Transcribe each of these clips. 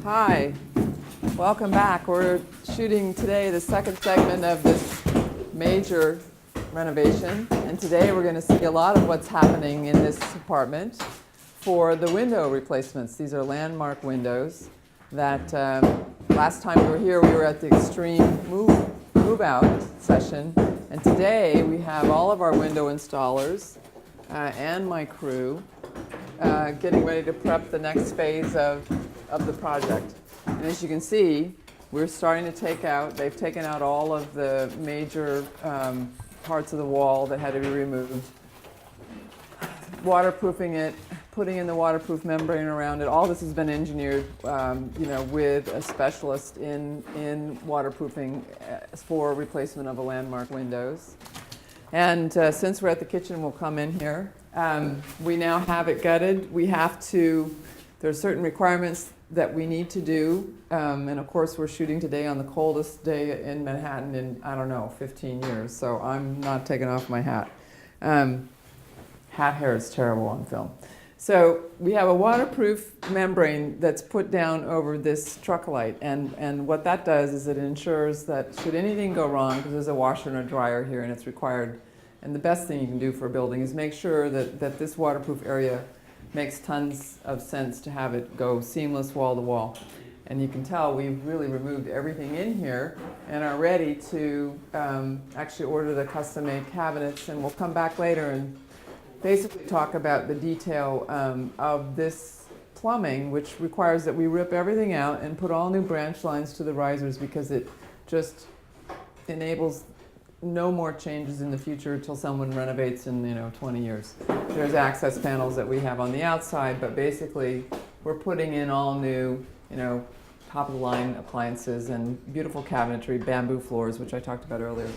Hi, welcome back. We're shooting today the second segment of this major renovation, and today we're going to see a lot of what's happening in this apartment for the window replacements. These are landmark windows that last time we were here, we were at the extreme move out session, and today we have all of our window installers and my crew getting ready to prep the next phase of the project. And as you can see, we're starting to take out, they've taken out all of the major parts of the wall that had to be removed, waterproofing it, putting in the waterproof membrane around it. All this has been engineered with a specialist in waterproofing for replacement of the landmark windows. And since we're at the kitchen, we'll come in here. We now have it gutted. We have to, there are certain requirements that we need to do. And of course, we're shooting today on the coldest day in Manhattan in, I don't know, 15 years. So I'm not taking off my hat. Hat hair is terrible on film. So we have a waterproof membrane that's put down over this truck light. And what that does is it ensures that should anything go wrong, because there's a washer and a dryer here and it's required, and the best thing you can do for a building is make sure that this waterproof area makes tons of sense to have it go seamless wall to wall. And you can tell we've really removed everything in here and are ready to actually order the custom-made cabinets. And we'll come back later and basically talk about the detail of this plumbing, which requires that we rip everything out and put all new branch lines to the risers, because it just enables no more changes in the future until someone renovates in 20 years. There's access panels that we have on the outside, but basically we're putting in all new, top of the line appliances and beautiful cabinetry, bamboo floors, which I talked about earlier.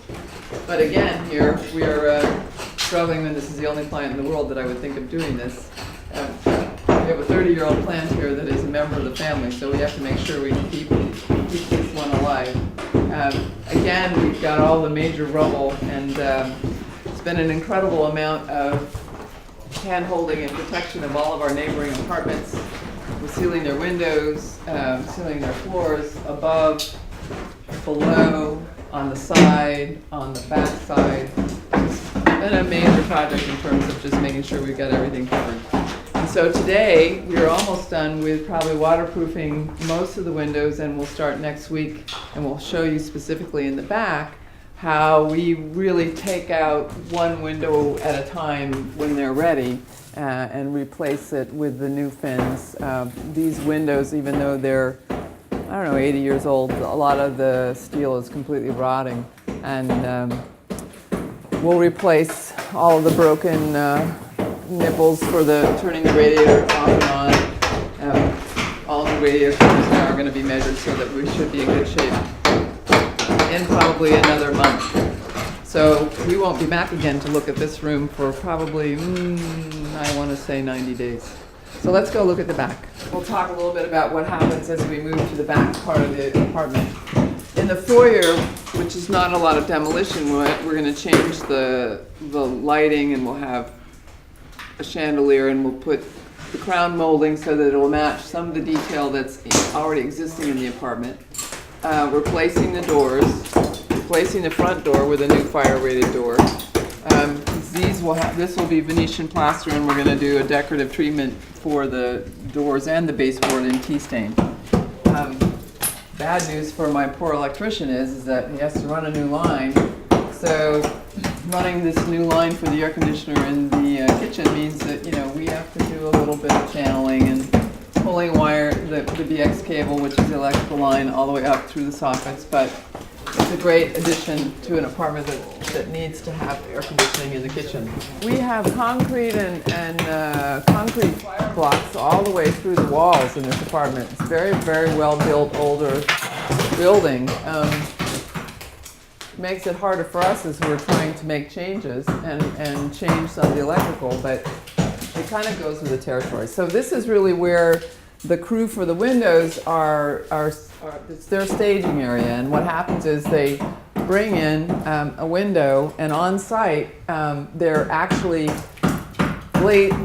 But again, here we are struggling, and this is the only plant in the world that I would think of doing this. We have a 30-year-old plant here that is a member of the family, so we have to make sure we keep this one alive. Again, we've got all the major rubble, and it's been an incredible amount of hand-holding and protection of all of our neighboring apartments. We're sealing their windows, sealing their floors above, below, on the side, on the back side. It's been a major project in terms of just making sure we've got everything covered. And so today, we're almost done with probably waterproofing most of the windows, and we'll start next week, and we'll show you specifically in the back how we really take out one window at a time when they're ready and replace it with the new fins. These windows, even though they're, 80 years old, a lot of the steel is completely rotting, and we'll replace all of the broken nipples for turning the radiator off and on. All the radiator covers now are going to be measured so that we should be in good shape in probably another month. So we won't be back again to look at this room for probably, I want to say 90 days. So let's go look at the back. We'll talk a little bit about what happens as we move to the back part of the apartment. In the foyer, which is not a lot of demolition, we're going to change the lighting, and we'll have a chandelier, and we'll put the crown molding so that it will match some of the detail that's already existing in the apartment. Replacing the doors, replacing the front door with a new fire-rated door. This will be Venetian plaster, and we're going to do a decorative treatment for the doors and the baseboard in tea stain. Bad news for my poor electrician is that he has to run a new line. So running this new line for the air conditioner in the kitchen means that we have to do a little bit of channeling and pulling wire, the BX cable, which is the electrical line, all the way up through the sockets. But it's a great addition to an apartment that needs to have air conditioning in the kitchen. We have concrete and concrete blocks all the way through the walls in this apartment. It's a very, very well built, older building. Makes it harder for us as we're trying to make changes and change some of the electrical, but it kind of goes with the territory. So this is really where the crew for the windows it's their staging area, and what happens is they bring in a window, and on site they're actually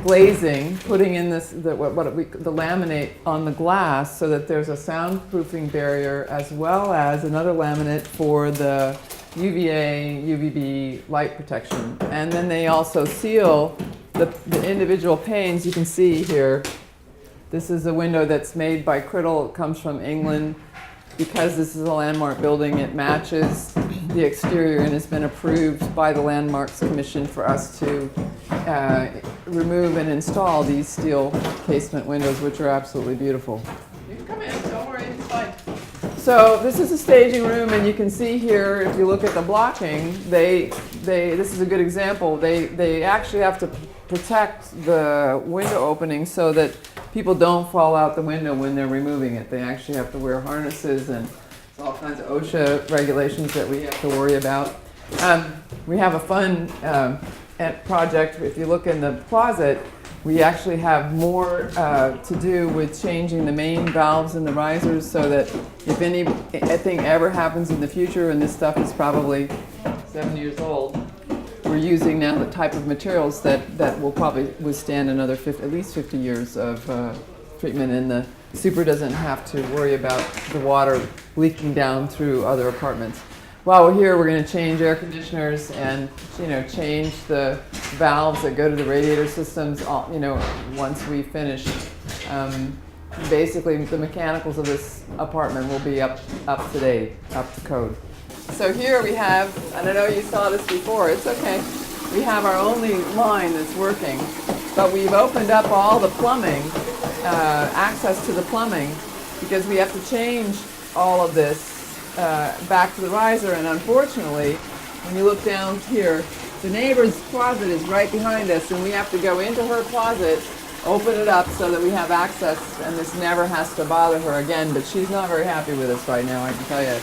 glazing, putting in this the laminate on the glass so that there's a soundproofing barrier as well as another laminate for the UVA, UVB light protection. And then they also seal the individual panes. You can see here, this is a window that's made by Criddle. It comes from England. Because this is a landmark building, it matches the exterior and has been approved by the Landmarks Commission for us to remove and install these steel casement windows, which are absolutely beautiful. You can come in, don't worry, it's fine. So this is a staging room, and you can see here, if you look at the blocking, this is a good example. They actually have to protect the window opening so that people don't fall out the window when they're removing it. They actually have to wear harnesses, and all kinds of OSHA regulations that we have to worry about. We have a fun project. If you look in the closet, we actually have more to do with changing the main valves and the risers so that if anything ever happens in the future, and this stuff is probably 7 years old, we're using now the type of materials that will probably withstand another at least 50 years of treatment, and the super doesn't have to worry about the water leaking down through other apartments. While we're here, we're going to change air conditioners and change the valves that go to the radiator systems. Once we finish, basically the mechanicals of this apartment will be up to date, up to code. So here we have, and I know you saw this before, it's okay. We have our only line that's working, but we've opened up all the plumbing, access to the plumbing, because we have to change all of this back to the riser. And unfortunately, when you look down here, the neighbor's closet is right behind us, and we have to go into her closet, open it up so that we have access, and this never has to bother her again. But she's not very happy with us right now, I can tell you.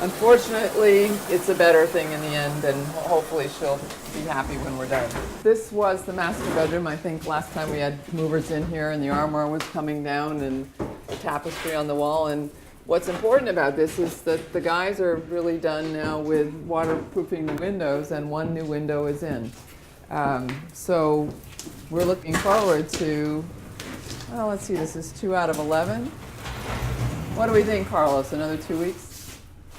Unfortunately, it's a better thing in the end, and hopefully she'll be happy when we're done. This was the master bedroom. I think last time we had movers in here and the armoire was coming down and the tapestry on the wall. And what's important about this is that the guys are really done now with waterproofing the windows, and one new window is in. So we're looking forward to, well, let's see, this is 2 out of 11. What do we think, Carlos? Another 2 weeks?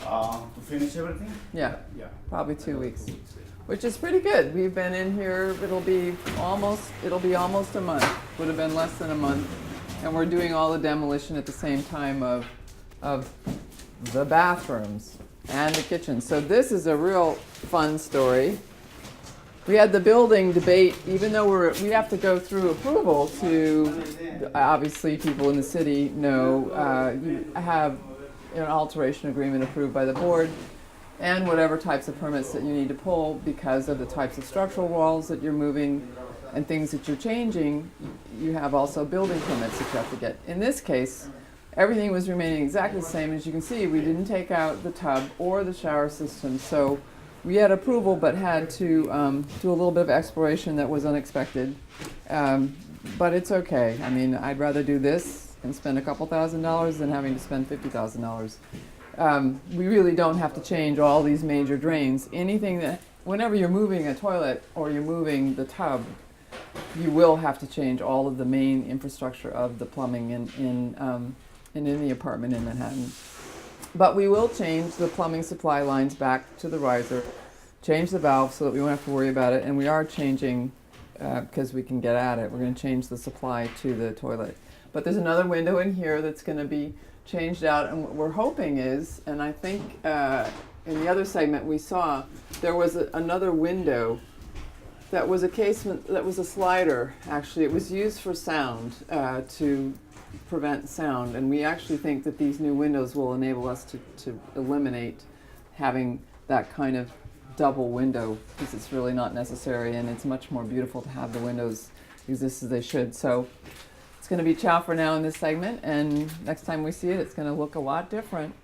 To finish everything? Yeah, probably 2 weeks, which is pretty good. We've been in here, it'll be almost a month, would have been less than a month, and we're doing all the demolition at the same time of the bathrooms and the kitchen. So this is a real fun story. We had the building debate, even though we have to go through approval to, obviously people in the city know, you have an alteration agreement approved by the board, and whatever types of permits that you need to pull because of the types of structural walls that you're moving and things that you're changing. You have also building permits that you have to get. In this case, everything was remaining exactly the same. As you can see, we didn't take out the tub or the shower system, so we had approval but had to do a little bit of exploration that was unexpected. But it's okay. I mean, I'd rather do this and spend a couple $1,000s than having to spend $50,000. We really don't have to change all these major drains. Whenever you're moving a toilet or you're moving the tub, you will have to change all of the main infrastructure of the plumbing in the apartment in Manhattan. But we will change the plumbing supply lines back to the riser, change the valve so that we won't have to worry about it, and we are changing, because we can get at it, we're going to change the supply to the toilet. But there's another window in here that's going to be changed out, and what we're hoping is, and I think in the other segment we saw, there was another window that was a casement, that was a slider, actually. It was used for sound, to prevent sound, and we actually think that these new windows will enable us to eliminate having that kind of double window, because it's really not necessary, and it's much more beautiful to have the windows exist as they should. So it's going to be ciao for now in this segment, and next time we see it, it's going to look a lot different.